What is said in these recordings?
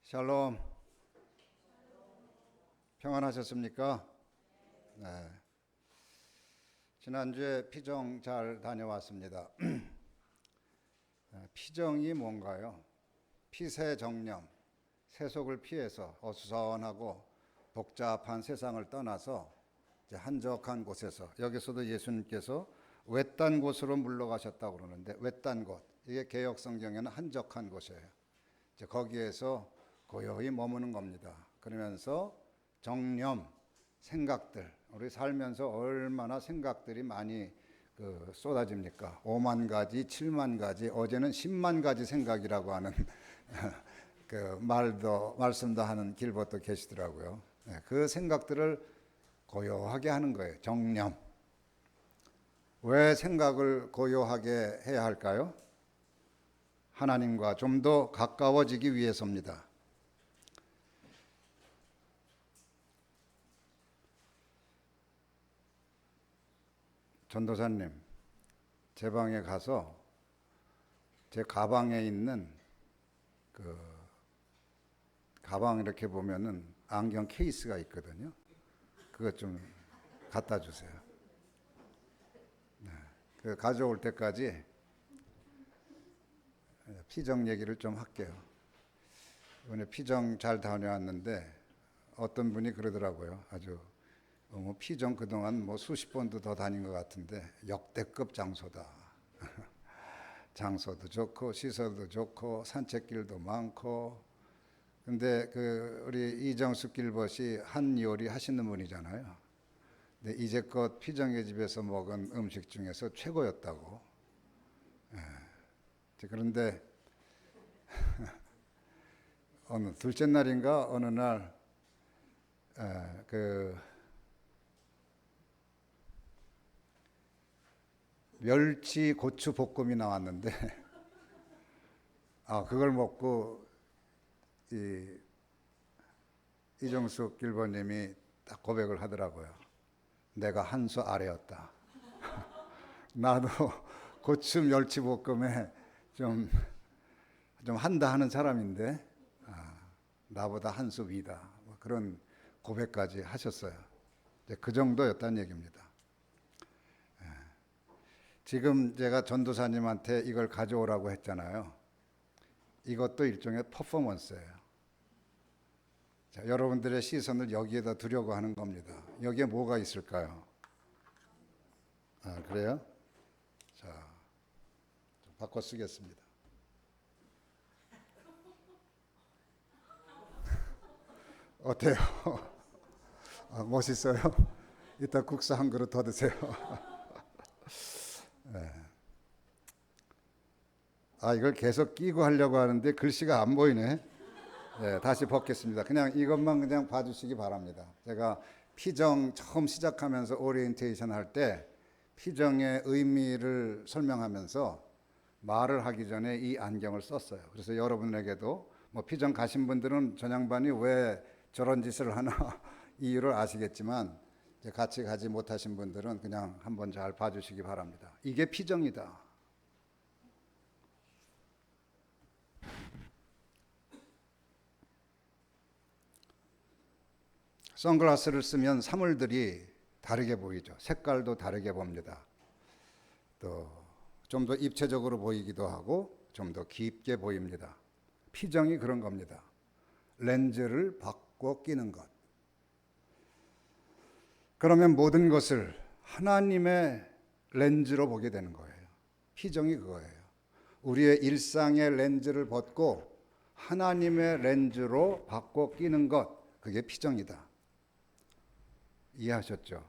샬롬, 평안하셨습니까? 네. 지난주에 피정 잘 다녀왔습니다. 피정이 뭔가요? 피세정념, 세속을 피해서 어수선하고 복잡한 세상을 떠나서 이제 한적한 곳에서, 여기서도 예수님께서 외딴 곳으로 물러가셨다고 그러는데, 외딴 곳, 이게 개역 성경에는 한적한 곳이에요. 이제 거기에서 고요히 머무는 겁니다. 그러면서 정념, 생각들, 우리 살면서 얼마나 생각들이 많이 쏟아집니까? 5만 가지, 7만 가지, 어제는 10만 가지 생각이라고 하는 말씀도 하는 길벗도 계시더라고요. 그 생각들을 고요하게 하는 거예요. 정념. 왜 생각을 고요하게 해야 할까요? 하나님과 좀 더 가까워지기 위해서입니다. 전도사님, 제 방에 가서 제 가방에 있는 가방 이렇게 보면은 안경 케이스가 있거든요. 그거 좀 갖다 주세요. 네, 그 가져올 때까지 피정 얘기를 좀 할게요. 이번에 피정 잘 다녀왔는데 어떤 분이 그러더라고요. 아주 피정 그동안 수십 번도 더 다닌 것 같은데 역대급 장소다. 장소도 좋고 시설도 좋고 산책길도 많고. 근데 우리 이정숙 길벗이 한 요리 하시는 분이잖아요. 근데 이제껏 피정의 집에서 먹은 음식 중에서 최고였다고. 그런데 어느 둘째 날인가 어느 날 멸치 고추 볶음이 나왔는데 그걸 먹고 이정숙 길보님이 딱 고백을 하더라고요. 내가 한 수 아래였다. 나도 고추 멸치 볶음에 좀 한다 하는 사람인데 나보다 한 수 위다. 그런 고백까지 하셨어요. 그 정도였다는 얘기입니다. 지금 제가 전도사님한테 이걸 가져오라고 했잖아요. 이것도 일종의 퍼포먼스예요. 자, 여러분들의 시선을 여기에다 두려고 하는 겁니다. 여기에 뭐가 있을까요? 그래요? 자, 좀 바꿔 쓰겠습니다. 어때요? 멋있어요? 이따 국수 한 그릇 더 드세요. 네. 이걸 계속 끼고 하려고 하는데 글씨가 안 보이네. 네, 다시 벗겠습니다. 그냥 이것만 그냥 봐주시기 바랍니다. 제가 피정 처음 시작하면서 오리엔테이션 할 때 피정의 의미를 설명하면서 말을 하기 전에 이 안경을 썼어요. 그래서 여러분에게도 피정 가신 분들은 저 양반이 왜 저런 짓을 하나 이유를 아시겠지만, 같이 가지 못하신 분들은 그냥 한번 잘 봐주시기 바랍니다. 이게 피정이다. 선글라스를 쓰면 사물들이 다르게 보이죠. 색깔도 다르게 봅니다. 또 좀 더 입체적으로 보이기도 하고 좀 더 깊게 보입니다. 피정이 그런 겁니다. 렌즈를 바꿔 끼는 것. 그러면 모든 것을 하나님의 렌즈로 보게 되는 거예요. 피정이 그거예요. 우리의 일상의 렌즈를 벗고 하나님의 렌즈로 바꿔 끼는 것, 그게 피정이다. 이해하셨죠?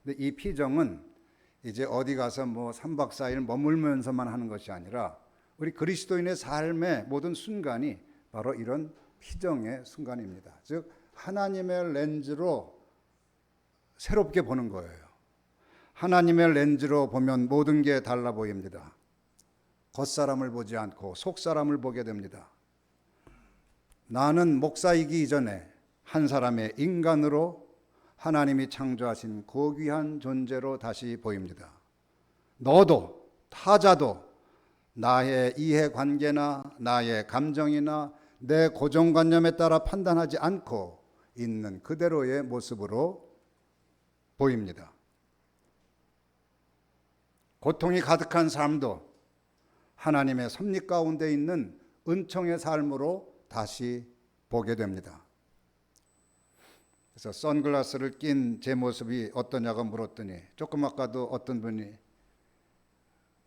근데 이 피정은 이제 어디 가서 3박 4일 머물면서만 하는 것이 아니라 우리 그리스도인의 삶의 모든 순간이 바로 이런 피정의 순간입니다. 즉 하나님의 렌즈로 새롭게 보는 거예요. 하나님의 렌즈로 보면 모든 게 달라 보입니다. 겉사람을 보지 않고 속사람을 보게 됩니다. 나는 목사이기 이전에 한 사람의 인간으로 하나님이 창조하신 고귀한 존재로 다시 보입니다. 너도 타자도 나의 이해관계나 나의 감정이나 내 고정관념에 따라 판단하지 않고 있는 그대로의 모습으로 보입니다. 고통이 가득한 삶도 하나님의 섭리 가운데 있는 은총의 삶으로 다시 보게 됩니다. 그래서 선글라스를 낀 제 모습이 어떠냐고 물었더니 조금 아까도 어떤 분이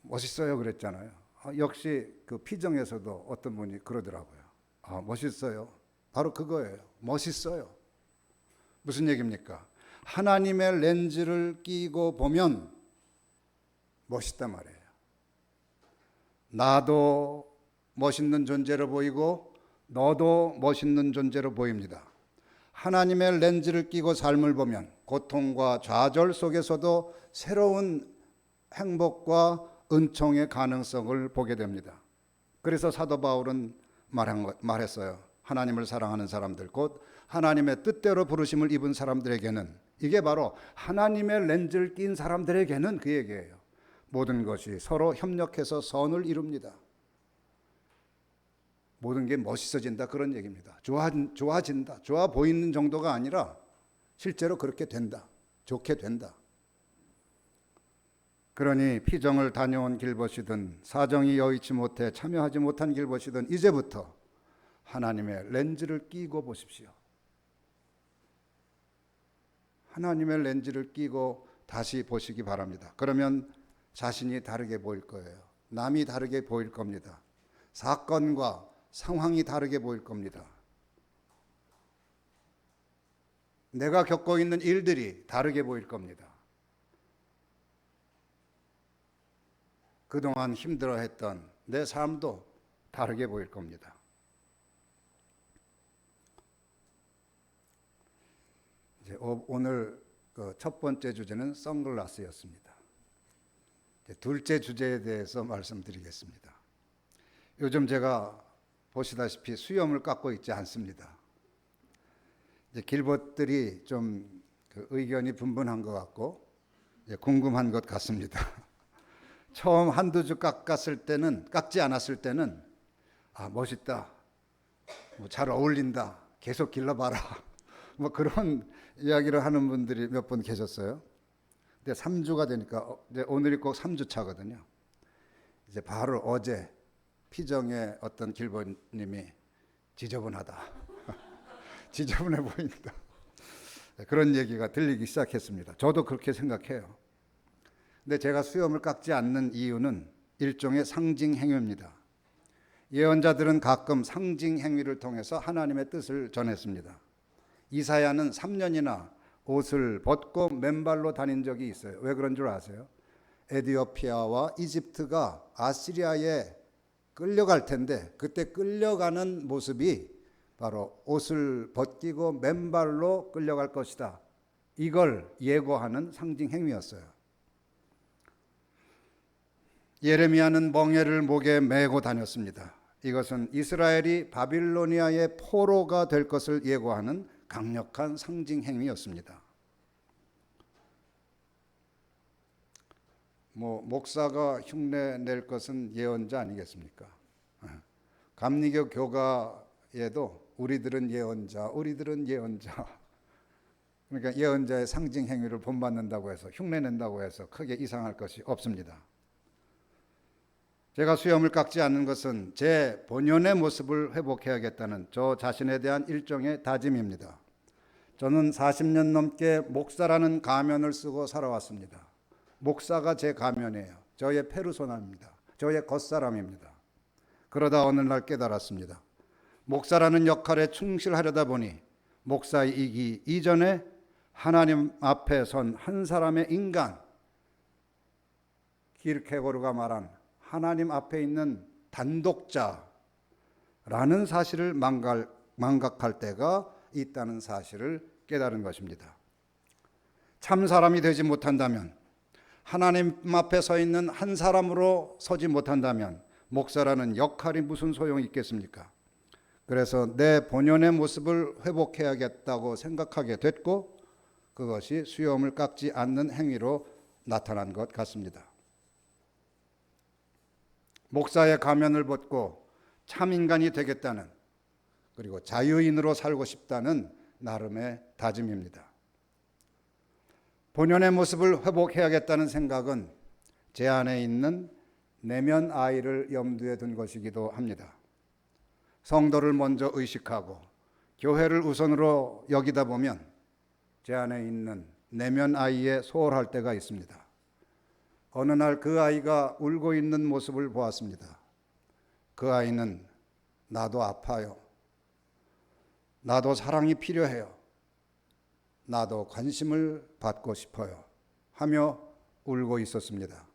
멋있어요 그랬잖아요. 역시 그 피정에서도 어떤 분이 그러더라고요. 멋있어요. 바로 그거예요. 멋있어요. 무슨 얘기입니까? 하나님의 렌즈를 끼고 보면 멋있단 말이에요. 나도 멋있는 존재로 보이고 너도 멋있는 존재로 보입니다. 하나님의 렌즈를 끼고 삶을 보면 고통과 좌절 속에서도 새로운 행복과 은총의 가능성을 보게 됩니다. 그래서 사도 바울은 말했어요. 하나님을 사랑하는 사람들, 곧 하나님의 뜻대로 부르심을 입은 사람들에게는, 이게 바로 하나님의 렌즈를 낀 사람들에게는 그 얘기예요. 모든 것이 서로 협력해서 선을 이룹니다. 모든 게 멋있어진다 그런 얘기입니다. 좋아진다. 좋아 보이는 정도가 아니라 실제로 그렇게 된다. 좋게 된다. 그러니 피정을 다녀온 길벗이든 사정이 여의치 못해 참여하지 못한 길벗이든 이제부터 하나님의 렌즈를 끼고 보십시오. 하나님의 렌즈를 끼고 다시 보시기 바랍니다. 그러면 자신이 다르게 보일 거예요. 남이 다르게 보일 겁니다. 사건과 상황이 다르게 보일 겁니다. 내가 겪고 있는 일들이 다르게 보일 겁니다. 그동안 힘들어했던 내 삶도 다르게 보일 겁니다. 이제 오늘 첫 번째 주제는 선글라스였습니다. 둘째 주제에 대해서 말씀드리겠습니다. 요즘 제가 보시다시피 수염을 깎고 있지 않습니다. 이제 길벗들이 좀 의견이 분분한 것 같고 궁금한 것 같습니다. 처음 한두 주 깎지 않았을 때는 멋있다, 잘 어울린다, 계속 길러봐라 그런 이야기를 하는 분들이 몇 분 계셨어요. 근데 3주가 되니까 이제 오늘이 꼭 3주 차거든요. 이제 바로 어제 피정의 어떤 길벗님이 지저분하다, 지저분해 보인다, 그런 얘기가 들리기 시작했습니다. 저도 그렇게 생각해요. 근데 제가 수염을 깎지 않는 이유는 일종의 상징 행위입니다. 예언자들은 가끔 상징 행위를 통해서 하나님의 뜻을 전했습니다. 이사야는 3년이나 옷을 벗고 맨발로 다닌 적이 있어요. 왜 그런 줄 아세요? 에티오피아와 이집트가 아시리아에 끌려갈 텐데 그때 끌려가는 모습이 바로 옷을 벗기고 맨발로 끌려갈 것이다. 이걸 예고하는 상징 행위였어요. 예레미야는 멍에를 목에 메고 다녔습니다. 이것은 이스라엘이 바빌로니아의 포로가 될 것을 예고하는 강력한 상징 행위였습니다. 목사가 흉내 낼 것은 예언자 아니겠습니까? 감리교 교가에도 우리들은 예언자. 그러니까 예언자의 상징 행위를 본받는다고 해서 흉내 낸다고 해서 크게 이상할 것이 없습니다. 제가 수염을 깎지 않는 것은 제 본연의 모습을 회복해야겠다는 저 자신에 대한 일종의 다짐입니다. 저는 40년 넘게 목사라는 가면을 쓰고 살아왔습니다. 목사가 제 가면이에요. 저의 페르소나입니다. 저의 겉사람입니다. 그러다 어느 날 깨달았습니다. 목사라는 역할에 충실하려다 보니 목사이기 이전에 하나님 앞에 선 한 사람의 인간, 키르케고르가 말한 하나님 앞에 있는 단독자라는 사실을 망각할 때가 있다는 사실을 깨달은 것입니다. 참 사람이 되지 못한다면, 하나님 앞에 서 있는 한 사람으로 서지 못한다면 목사라는 역할이 무슨 소용이 있겠습니까? 그래서 내 본연의 모습을 회복해야겠다고 생각하게 됐고 그것이 수염을 깎지 않는 행위로 나타난 것 같습니다. 목사의 가면을 벗고 참 인간이 되겠다는 그리고 자유인으로 살고 싶다는 나름의 다짐입니다. 본연의 모습을 회복해야겠다는 생각은 제 안에 있는 내면 아이를 염두에 둔 것이기도 합니다. 성도를 먼저 의식하고 교회를 우선으로 여기다 보면 제 안에 있는 내면 아이에 소홀할 때가 있습니다. 어느 날 그 아이가 울고 있는 모습을 보았습니다. 그 아이는 나도 아파요. 나도 사랑이 필요해요. 나도 관심을 받고 싶어요. 하며 울고 있었습니다.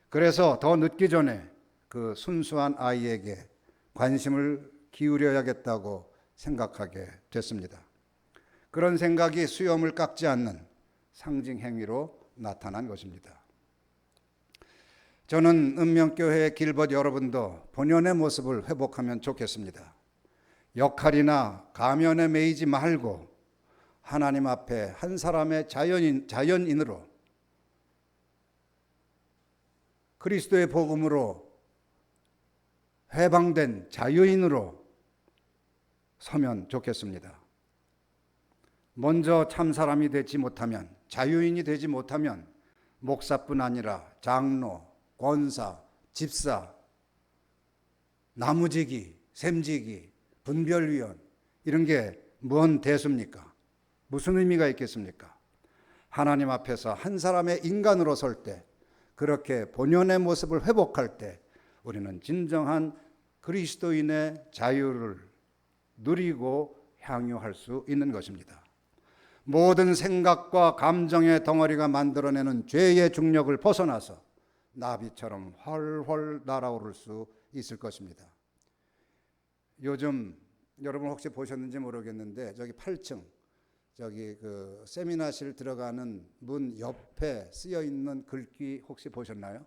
그래서 더 늦기 전에 그 순수한 아이에게 관심을 기울여야겠다고 생각하게 됐습니다. 그런 생각이 수염을 깎지 않는 상징 행위로 나타난 것입니다. 저는 은명교회의 길벗 여러분도 본연의 모습을 회복하면 좋겠습니다. 역할이나 가면에 매이지 말고 하나님 앞에 한 사람의 자연인으로 그리스도의 복음으로 해방된 자유인으로 서면 좋겠습니다. 먼저 참 사람이 되지 못하면, 자유인이 되지 못하면 목사뿐 아니라 장로, 권사, 집사, 나무지기, 샘지기, 분별위원 이런 게 뭔 대수입니까? 무슨 의미가 있겠습니까? 하나님 앞에서 한 사람의 인간으로 설 때, 그렇게 본연의 모습을 회복할 때 우리는 진정한 그리스도인의 자유를 누리고 향유할 수 있는 것입니다. 모든 생각과 감정의 덩어리가 만들어내는 죄의 중력을 벗어나서 나비처럼 훨훨 날아오를 수 있을 것입니다. 요즘 여러분 혹시 보셨는지 모르겠는데 저기 8층 저기 그 세미나실 들어가는 문 옆에 쓰여 있는 글귀 혹시 보셨나요?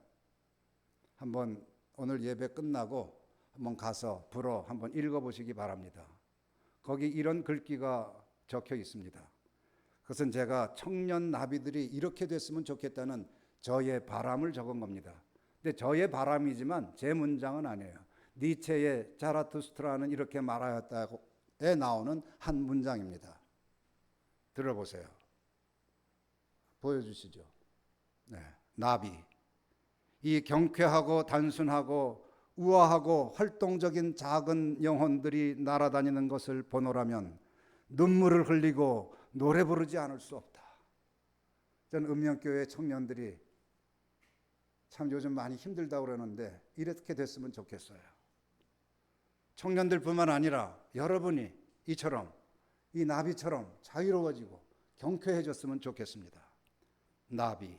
한번 오늘 예배 끝나고 한번 가서 불어 한번 읽어보시기 바랍니다. 거기 이런 글귀가 적혀 있습니다. 그것은 제가 청년 나비들이 이렇게 됐으면 좋겠다는 저의 바람을 적은 겁니다. 근데 저의 바람이지만 제 문장은 아니에요. 니체의 자라투스트라는 이렇게 말하였다에 나오는 한 문장입니다. 들어보세요. 보여주시죠. 네, 나비. 이 경쾌하고 단순하고 우아하고 활동적인 작은 영혼들이 날아다니는 것을 보노라면 눈물을 흘리고 노래 부르지 않을 수 없다. 저는 은명교회 청년들이 참 요즘 많이 힘들다고 그러는데 이렇게 됐으면 좋겠어요. 청년들뿐만 아니라 여러분이 이처럼 이 나비처럼 자유로워지고 경쾌해졌으면 좋겠습니다. 나비,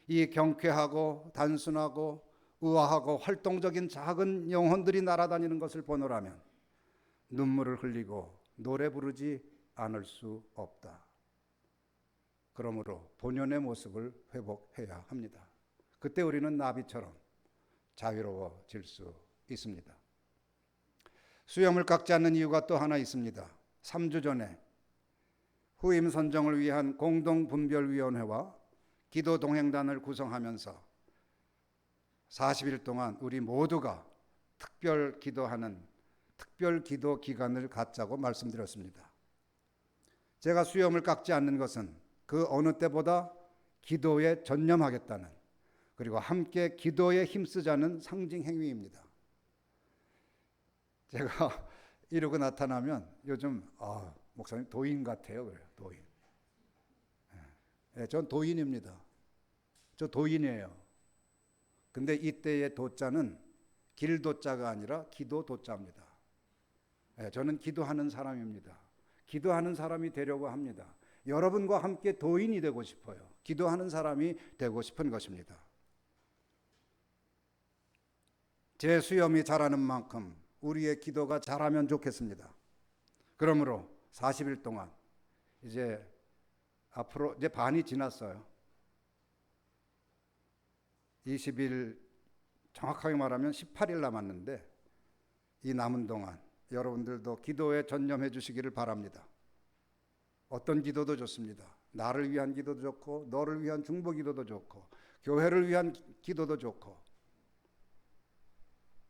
이 경쾌하고 단순하고 우아하고 활동적인 작은 영혼들이 날아다니는 것을 보노라면 눈물을 흘리고 노래 부르지 않을 수 없다. 그러므로 본연의 모습을 회복해야 합니다. 그때 우리는 나비처럼 자유로워질 수 있습니다. 수염을 깎지 않는 이유가 또 하나 있습니다. 3주 전에 후임 선정을 위한 공동분별위원회와 기도 동행단을 구성하면서 40일 동안 우리 모두가 특별 기도하는 특별 기도 기간을 갖자고 말씀드렸습니다. 제가 수염을 깎지 않는 것은 그 어느 때보다 기도에 전념하겠다는, 그리고 함께 기도에 힘쓰자는 상징 행위입니다. 제가 이러고 나타나면 요즘 목사님 도인 같아요. 그래요. 도인. 전 도인입니다. 저 도인이에요. 근데 이때의 도자는 길도자가 아니라 기도도자입니다. 저는 기도하는 사람입니다. 기도하는 사람이 되려고 합니다. 여러분과 함께 도인이 되고 싶어요. 기도하는 사람이 되고 싶은 것입니다. 제 수염이 자라는 만큼 우리의 기도가 자라면 좋겠습니다. 그러므로 40일 동안 이제 앞으로 이제 반이 지났어요. 20일 정확하게 말하면 18일 남았는데 이 남은 동안 여러분들도 기도에 전념해 주시기를 바랍니다. 어떤 기도도 좋습니다. 나를 위한 기도도 좋고 너를 위한 중보 기도도 좋고 교회를 위한 기도도 좋고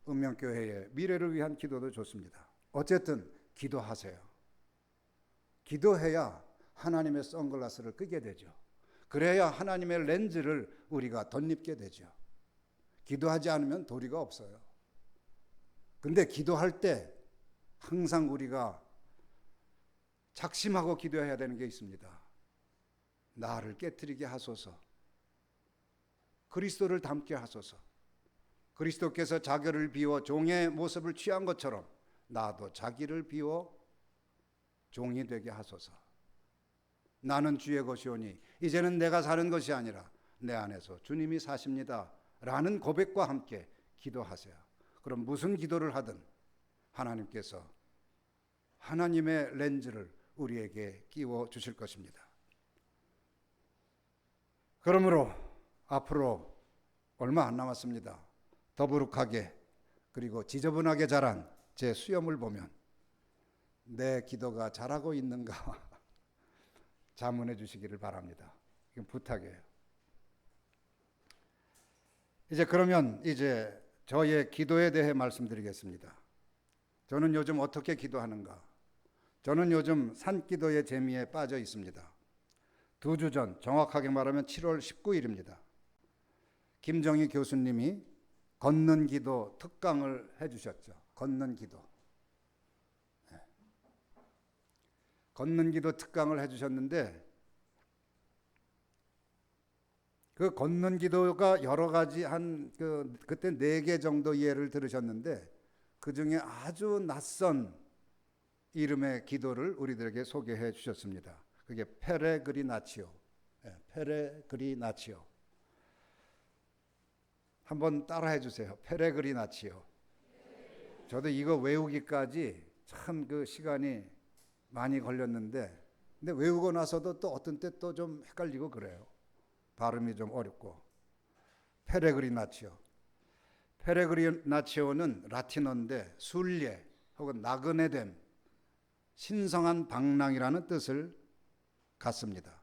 은명교회의 미래를 위한 기도도 좋습니다. 어쨌든 기도하세요. 기도해야 하나님의 선글라스를 끄게 되죠. 그래야 하나님의 렌즈를 우리가 덧입게 되죠. 기도하지 않으면 도리가 없어요. 근데 기도할 때 항상 우리가 작심하고 기도해야 되는 게 있습니다. 나를 깨트리게 하소서. 그리스도를 닮게 하소서. 그리스도께서 자기를 비워 종의 모습을 취한 것처럼 나도 자기를 비워 종이 되게 하소서. 나는 주의 것이오니 이제는 내가 사는 것이 아니라 내 안에서 주님이 사십니다 라는 고백과 함께 기도하세요. 그럼 무슨 기도를 하든 하나님께서 하나님의 렌즈를 우리에게 끼워 주실 것입니다. 그러므로 앞으로 얼마 안 남았습니다. 더부룩하게 그리고 지저분하게 자란 제 수염을 보면 내 기도가 자라고 있는가 자문해 주시기를 바랍니다. 이건 부탁이에요. 그러면 저의 기도에 대해 말씀드리겠습니다. 저는 요즘 어떻게 기도하는가? 저는 요즘 산기도의 재미에 빠져 있습니다. 2주 전, 정확하게 말하면 7월 19일입니다. 김정희 교수님이 걷는 기도 특강을 해주셨죠. 걷는 기도. 걷는 기도 특강을 해주셨는데 그 걷는 기도가 여러 가지 그때 4개 정도 예를 들으셨는데 그 중에 아주 낯선 이름의 기도를 우리들에게 소개해 주셨습니다. 그게 페레그리나치오. 페레그리나치오. 한번 따라해 주세요. 페레그리나치오. 저도 이거 외우기까지 참 그 시간이 많이 걸렸는데 근데 외우고 나서도 또 어떤 때 또 좀 헷갈리고 그래요. 발음이 좀 어렵고. 페레그리나치오. 페레그리나치오는 라틴어인데 순례 혹은 나그네 됨, 신성한 방랑이라는 뜻을 갖습니다.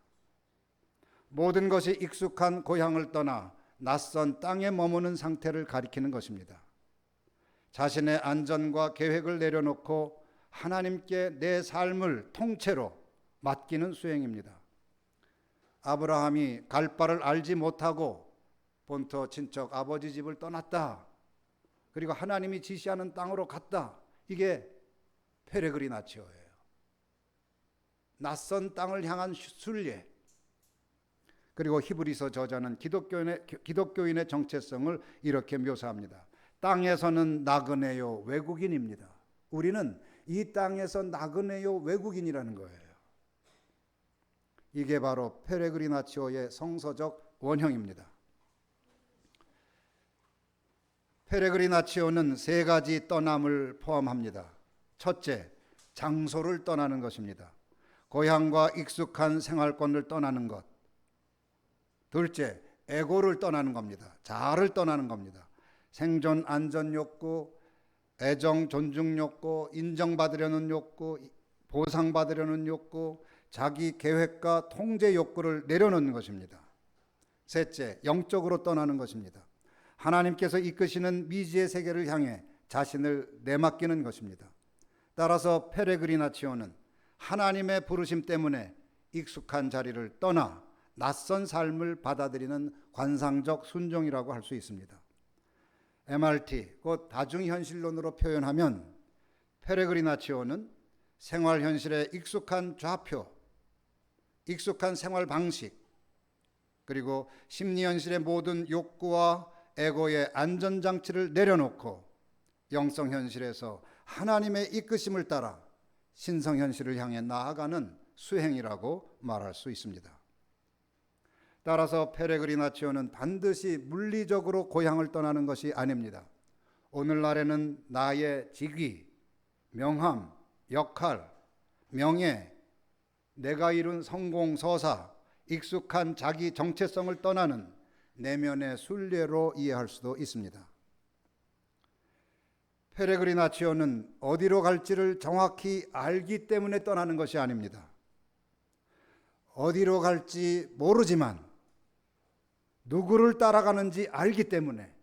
모든 것이 익숙한 고향을 떠나 낯선 땅에 머무는 상태를 가리키는 것입니다. 자신의 안전과 계획을 내려놓고 하나님께 내 삶을 통째로 맡기는 수행입니다. 아브라함이 갈 바를 알지 못하고 본토 친척 아버지 집을 떠났다. 그리고 하나님이 지시하는 땅으로 갔다. 이게 페레그리나치오예요. 낯선 땅을 향한 순례. 그리고 히브리서 저자는 기독교인의 정체성을 이렇게 묘사합니다. 땅에서는 나그네요 외국인입니다. 우리는 이 땅에서 나그네요 외국인이라는 거예요. 이게 바로 페레그리나치오의 성서적 원형입니다. 페레그리나치오는 3가지 떠남을 포함합니다. 첫째, 장소를 떠나는 것입니다. 고향과 익숙한 생활권을 떠나는 것. 둘째, 에고를 떠나는 겁니다. 자아를 떠나는 겁니다. 생존 안전 욕구, 애정 존중 욕구, 인정받으려는 욕구, 보상받으려는 욕구, 자기 계획과 통제 욕구를 내려놓는 것입니다. 셋째, 영적으로 떠나는 것입니다. 하나님께서 이끄시는 미지의 세계를 향해 자신을 내맡기는 것입니다. 따라서 페레그리나치오는 하나님의 부르심 때문에 익숙한 자리를 떠나 낯선 삶을 받아들이는 관상적 순종이라고 할 수 있습니다. MRT, 곧 다중현실론으로 표현하면 페레그리나치오는 생활현실의 익숙한 좌표, 익숙한 생활 방식, 그리고 심리현실의 모든 욕구와 에고의 안전장치를 내려놓고 영성현실에서 하나님의 이끄심을 따라 신성현실을 향해 나아가는 수행이라고 말할 수 있습니다. 따라서 페레그리나치오는 반드시 물리적으로 고향을 떠나는 것이 아닙니다. 오늘날에는 나의 직위, 명함, 역할, 명예, 내가 이룬 성공, 서사, 익숙한 자기 정체성을 떠나는 내면의 순례로 이해할 수도 있습니다. 페레그리나치오는 어디로 갈지를 정확히 알기 때문에 떠나는 것이 아닙니다. 어디로 갈지 모르지만 누구를 따라가는지 알기 때문에,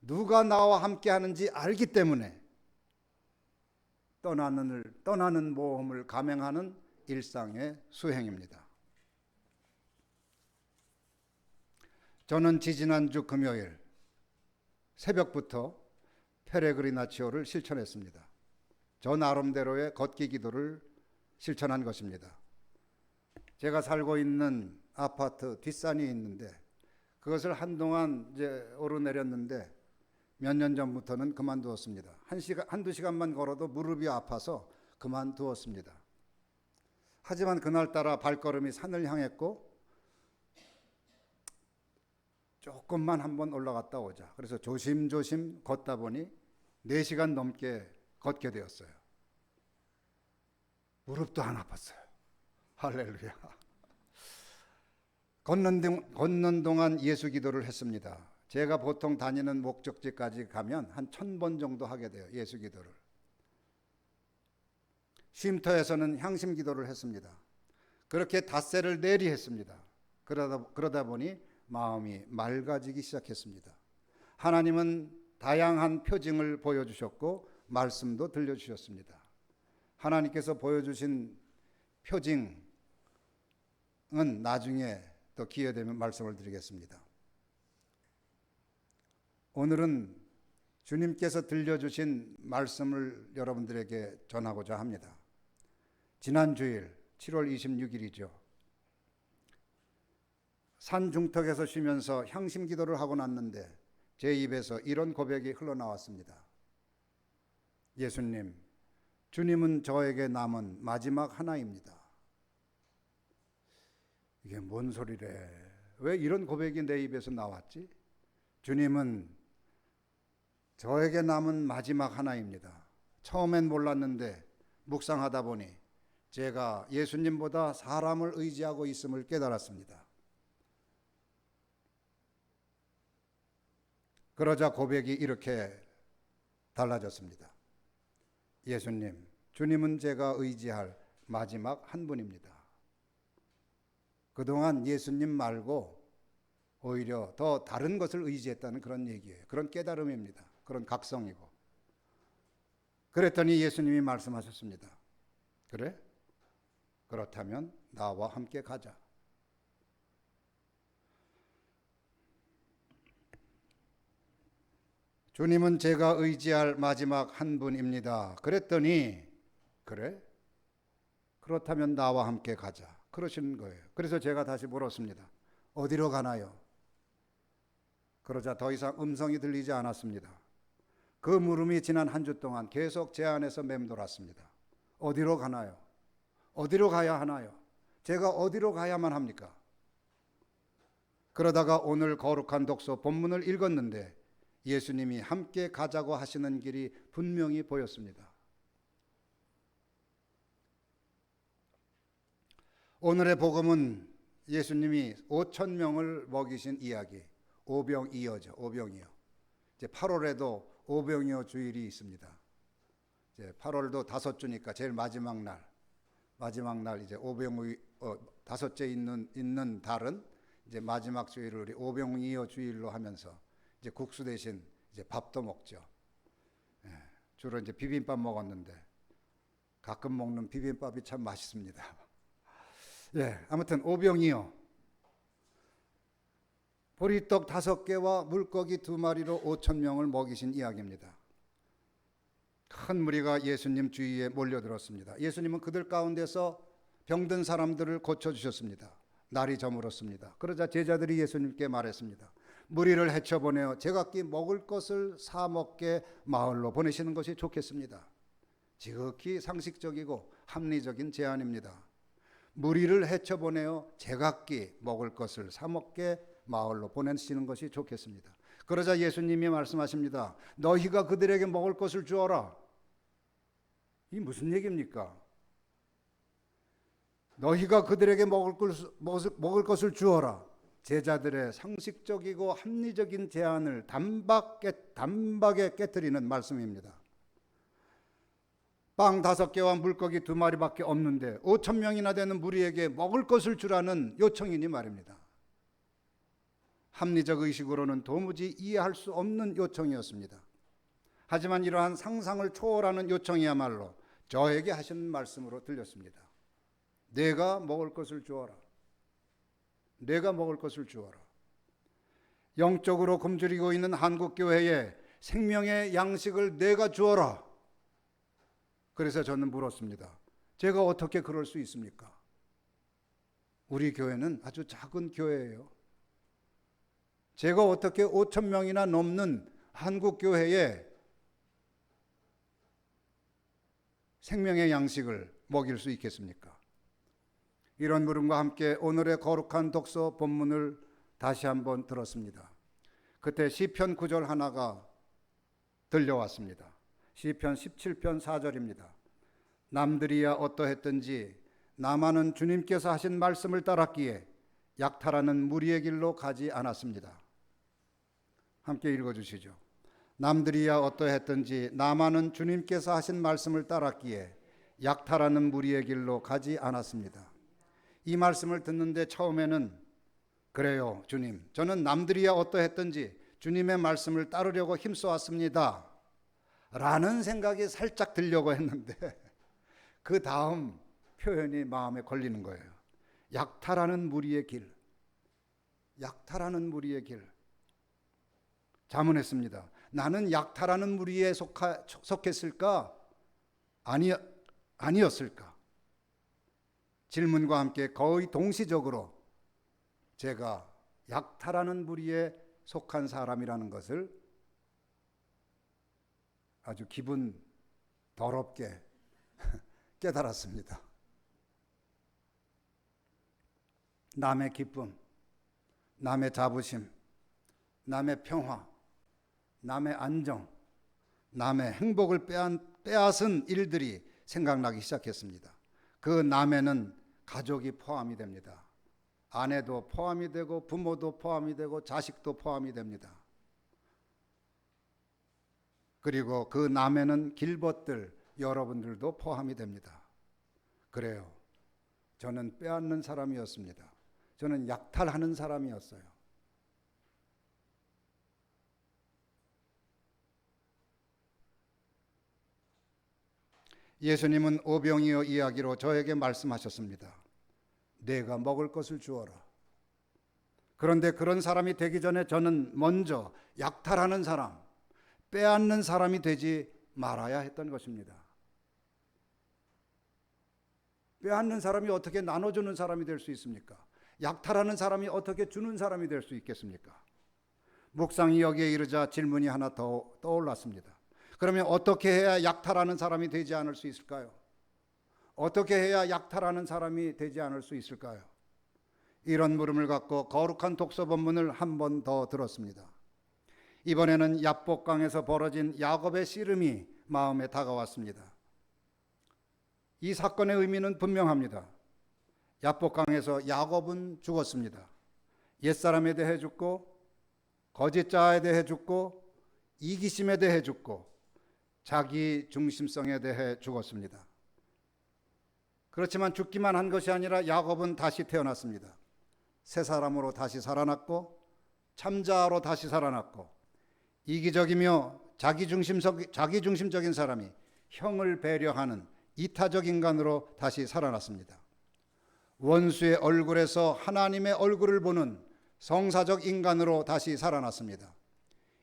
누가 나와 함께 하는지 알기 때문에 떠나는 모험을 감행하는 일상의 수행입니다. 저는 지지난주 금요일 새벽부터 페레그리나치오를 실천했습니다. 저 나름대로의 걷기 기도를 실천한 것입니다. 제가 살고 있는 아파트 뒷산이 있는데 그것을 한동안 이제 오르내렸는데 몇 년 전부터는 그만두었습니다. 한두 시간만 걸어도 무릎이 아파서 그만두었습니다. 하지만 그날따라 발걸음이 산을 향했고 조금만 한번 올라갔다 오자. 그래서 조심조심 걷다 보니 4시간 넘게 걷게 되었어요. 무릎도 안 아팠어요. 할렐루야. 걷는 동안 예수 기도를 했습니다. 제가 보통 다니는 목적지까지 가면 한 1000번 정도 하게 돼요. 예수 기도를. 쉼터에서는 향심 기도를 했습니다. 그렇게 닷새를 내리 했습니다. 그러다 보니 마음이 맑아지기 시작했습니다. 하나님은 다양한 표징을 보여주셨고 말씀도 들려주셨습니다. 하나님께서 보여주신 표징은 나중에 또 기회되면 말씀을 드리겠습니다. 오늘은 주님께서 들려주신 말씀을 여러분들에게 전하고자 합니다. 지난 주일 7월 26일이죠. 산 중턱에서 쉬면서 향심 기도를 하고 났는데 제 입에서 이런 고백이 흘러나왔습니다. 예수님, 주님은 저에게 남은 마지막 하나입니다. 이게 뭔 소리래? 왜 이런 고백이 내 입에서 나왔지? 주님은 저에게 남은 마지막 하나입니다. 처음엔 몰랐는데 묵상하다 보니 제가 예수님보다 사람을 의지하고 있음을 깨달았습니다. 그러자 고백이 이렇게 달라졌습니다. 예수님, 주님은 제가 의지할 마지막 한 분입니다. 그동안 예수님 말고 오히려 더 다른 것을 의지했다는 그런 얘기예요. 그런 깨달음입니다. 그런 각성이고. 그랬더니 예수님이 말씀하셨습니다. 그래? 그렇다면 나와 함께 가자. 주님은 제가 의지할 마지막 한 분입니다. 그랬더니 그래? 그렇다면 나와 함께 가자. 그러시는 거예요. 그래서 제가 다시 물었습니다. 어디로 가나요? 그러자 더 이상 음성이 들리지 않았습니다. 그 물음이 지난 한 주 동안 계속 제 안에서 맴돌았습니다. 어디로 가나요? 어디로 가야 하나요? 제가 어디로 가야만 합니까? 그러다가 오늘 거룩한 독서 본문을 읽었는데 예수님이 함께 가자고 하시는 길이 분명히 보였습니다. 오늘의 복음은 예수님이 5,000명을 먹이신 이야기, 오병이어죠. 오병이어. 이제 8월에도 오병이어 주일이 있습니다. 이제 8월도 5주니까 제일 마지막 날 이제 오병이어 다섯째 있는 달은 이제 마지막 주일을 우리 오병이어 주일로 하면서 이제 국수 대신 이제 밥도 먹죠. 예, 주로 이제 비빔밥 먹었는데 가끔 먹는 비빔밥이 참 맛있습니다. 예, 아무튼 오병이어 보리떡 5개와 물고기 2마리로 5,000명을 먹이신 이야기입니다. 큰 무리가 예수님 주위에 몰려들었습니다. 예수님은 그들 가운데서 병든 사람들을 고쳐주셨습니다. 날이 저물었습니다. 그러자 제자들이 예수님께 말했습니다. 무리를 헤쳐보내어 제각기 먹을 것을 사 먹게 마을로 보내시는 것이 좋겠습니다. 지극히 상식적이고 합리적인 제안입니다. 무리를 헤쳐보내어 제각기 먹을 것을 사 먹게 마을로 보내시는 것이 좋겠습니다. 그러자 예수님이 말씀하십니다. 너희가 그들에게 먹을 것을 주어라. 이 무슨 얘기입니까? 너희가 그들에게 먹을 것을 주어라. 제자들의 상식적이고 합리적인 제안을 단박에 깨뜨리는 말씀입니다. 빵 5개와 물고기 2마리밖에 없는데 5,000명이나 되는 무리에게 먹을 것을 주라는 요청이니 말입니다. 합리적 의식으로는 도무지 이해할 수 없는 요청이었습니다. 하지만 이러한 상상을 초월하는 요청이야말로 저에게 하신 말씀으로 들렸습니다. 내가 먹을 것을 주어라. 내가 먹을 것을 주어라. 영적으로 굶주리고 있는 한국교회에 생명의 양식을 내가 주어라. 그래서 저는 물었습니다. 제가 어떻게 그럴 수 있습니까? 우리 교회는 아주 작은 교회예요. 제가 어떻게 5천 명이나 넘는 한국교회에 생명의 양식을 먹일 수 있겠습니까? 이런 물음과 함께 오늘의 거룩한 독서 본문을 다시 한번 들었습니다. 그때 시편 9절 하나가 들려왔습니다. 시편 17편 4절입니다. 남들이야 어떠했든지 나만은 주님께서 하신 말씀을 따랐기에 약탈하는 무리의 길로 가지 않았습니다. 함께 읽어주시죠. 남들이야 어떠했든지 나만은 주님께서 하신 말씀을 따랐기에 약탈하는 무리의 길로 가지 않았습니다. 이 말씀을 듣는데 처음에는 그래요 주님, 저는 남들이야 어떠했든지 주님의 말씀을 따르려고 힘써왔습니다 라는 생각이 살짝 들려고 했는데 그 다음 표현이 마음에 걸리는 거예요. 약탈하는 무리의 길. 약탈하는 무리의 길. 자문했습니다. 나는 약탈하는 무리에 속했을까? 아니었을까? 질문과 함께 거의 동시적으로 제가 약탈하는 무리에 속한 사람이라는 것을 아주 기분 더럽게 깨달았습니다. 남의 기쁨, 남의 자부심, 남의 평화, 남의 안정, 남의 행복을 빼앗은 일들이 생각나기 시작했습니다. 그 남에는 가족이 포함이 됩니다. 아내도 포함이 되고 부모도 포함이 되고 자식도 포함이 됩니다. 그리고 그 남에는 길벗들 여러분들도 포함이 됩니다. 그래요. 저는 빼앗는 사람이었습니다. 저는 약탈하는 사람이었어요. 예수님은 오병이어 이야기로 저에게 말씀하셨습니다. 내가 먹을 것을 주어라. 그런데 그런 사람이 되기 전에 저는 먼저 약탈하는 사람, 빼앗는 사람이 되지 말아야 했던 것입니다. 빼앗는 사람이 어떻게 나눠주는 사람이 될 수 있습니까? 약탈하는 사람이 어떻게 주는 사람이 될 수 있겠습니까? 묵상이 여기에 이르자 질문이 하나 더 떠올랐습니다. 그러면 어떻게 해야 약탈하는 사람이 되지 않을 수 있을까요? 어떻게 해야 약탈하는 사람이 되지 않을 수 있을까요? 이런 물음을 갖고 거룩한 독서 본문을 한 번 더 들었습니다. 이번에는 야복강에서 벌어진 야곱의 씨름이 마음에 다가왔습니다. 이 사건의 의미는 분명합니다. 야복강에서 야곱은 죽었습니다. 옛사람에 대해 죽고 거짓자에 대해 죽고 이기심에 대해 죽고 자기 중심성에 대해 죽었습니다. 그렇지만 죽기만 한 것이 아니라 야곱은 다시 태어났습니다. 새 사람으로 다시 살아났고 참자로 다시 살아났고 이기적이며 자기중심적인 사람이 형을 배려하는 이타적 인간으로 다시 살아났습니다. 원수의 얼굴에서 하나님의 얼굴을 보는 성사적 인간으로 다시 살아났습니다.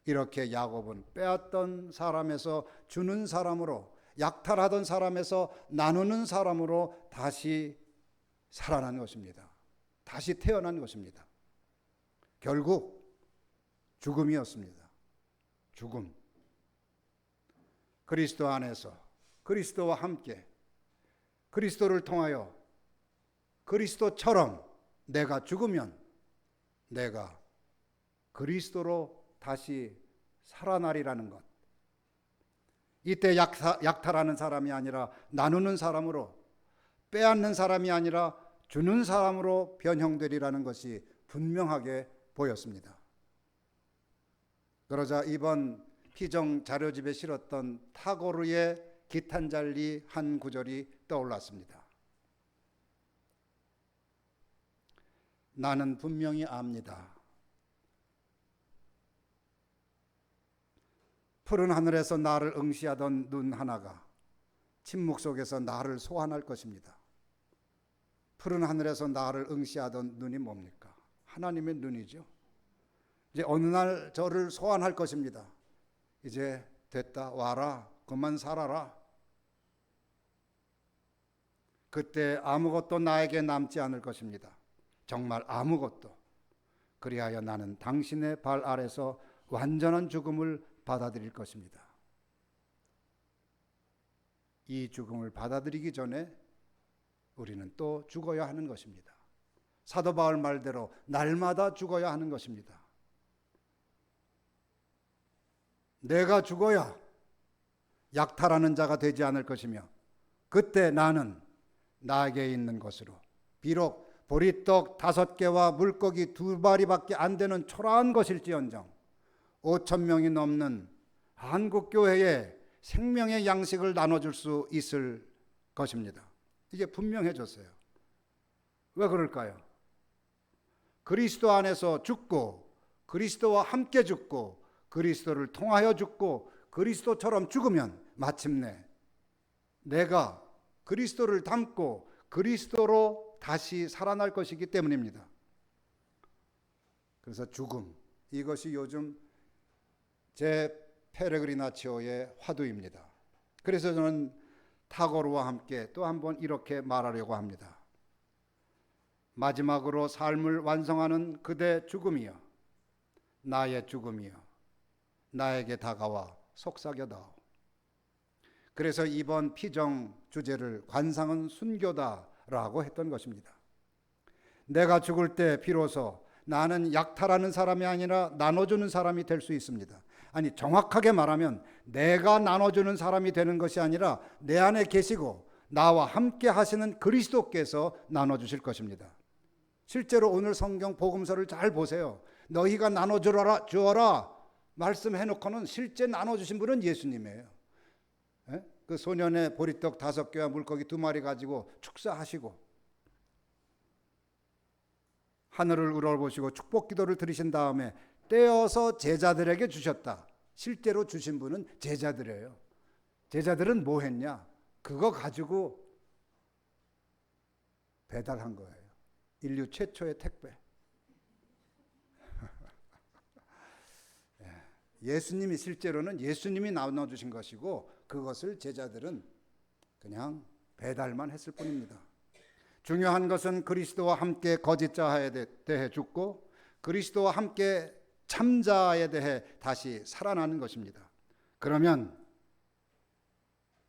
이렇게 야곱은 빼앗던 사람에서 주는 사람으로, 약탈하던 사람에서 나누는 사람으로 다시 살아난 것입니다. 다시 태어난 것입니다. 결국 죽음이었습니다. 죽음. 그리스도 안에서, 그리스도와 함께, 그리스도를 통하여 그리스도처럼 내가 죽으면 내가 그리스도로 다시 살아나리라는 것. 이때 약탈하는 사람이 아니라 나누는 사람으로, 빼앗는 사람이 아니라 주는 사람으로 변형되리라는 것이 분명하게 보였습니다. 그러자 이번 피정 자료집에 실었던 타고르의 기탄잘리 한 구절이 떠올랐습니다. 나는 분명히 압니다. 푸른 하늘에서 나를 응시하던 눈 하나가 침묵 속에서 나를 소환할 것입니다. 푸른 하늘에서 나를 응시하던 눈이 뭡니까? 하나님의 눈이죠. 이제 어느 날 저를 소환할 것입니다. 이제 됐다, 와라, 그만 살아라. 그때 아무것도 나에게 남지 않을 것입니다. 정말 아무것도. 그리하여 나는 당신의 발 아래서 완전한 죽음을 받아들일 것입니다. 이 죽음을 받아들이기 전에 우리는 또 죽어야 하는 것입니다. 사도 바울 말대로 날마다 죽어야 하는 것입니다. 내가 죽어야 약탈하는 자가 되지 않을 것이며, 그때 나는 나에게 있는 것으로 비록 보리떡 5개와 물고기 2마리밖에 안 되는 초라한 것일지언정 5,000명이 넘는 한국교회에 생명의 양식을 나눠줄 수 있을 것입니다. 이게 분명해졌어요. 왜 그럴까요? 그리스도 안에서 죽고 그리스도와 함께 죽고 그리스도를 통하여 죽고 그리스도처럼 죽으면 마침내 내가 그리스도를 닮고 그리스도로 다시 살아날 것이기 때문입니다. 그래서 죽음, 이것이 요즘 제 페레그리나치오의 화두입니다. 그래서 저는 타고르와 함께 또 한번 이렇게 말하려고 합니다. 마지막으로 삶을 완성하는 그대 죽음이여, 나의 죽음이여, 나에게 다가와 속삭여다오. 그래서 이번 피정 주제를 관상은 순교다라고 했던 것입니다. 내가 죽을 때 비로소 나는 약탈하는 사람이 아니라 나눠주는 사람이 될 수 있습니다. 아니, 정확하게 말하면 내가 나눠주는 사람이 되는 것이 아니라 내 안에 계시고 나와 함께 하시는 그리스도께서 나눠주실 것입니다. 실제로 오늘 성경 복음서를 잘 보세요. 너희가 나눠주어라 말씀해놓고는 실제 나눠주신 분은 예수님이에요. 그 소년의 보리떡 5개와 물고기 2마리 가지고 축사하시고 하늘을 우러보시고 축복 기도를 드리신 다음에 떼어서 제자들에게 주셨다. 실제로 주신 분은 제자들이에요. 제자들은 뭐 했냐? 그거 가지고 배달한 거예요. 인류 최초의 택배. 예수님이 실제로는 예수님이 나눠주신 것이고 그것을 제자들은 그냥 배달만 했을 뿐입니다. 중요한 것은 그리스도와 함께 거짓자에 대해 죽고 그리스도와 함께 참자에 대해 다시 살아나는 것입니다. 그러면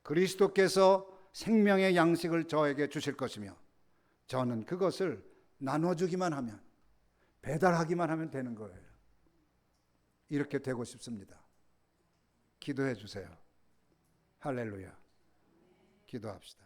그리스도께서 생명의 양식을 저에게 주실 것이며 저는 그것을 나눠주기만 하면, 배달하기만 하면 되는 거예요. 이렇게 되고 싶습니다. 기도해 주세요. 할렐루야. 기도합시다.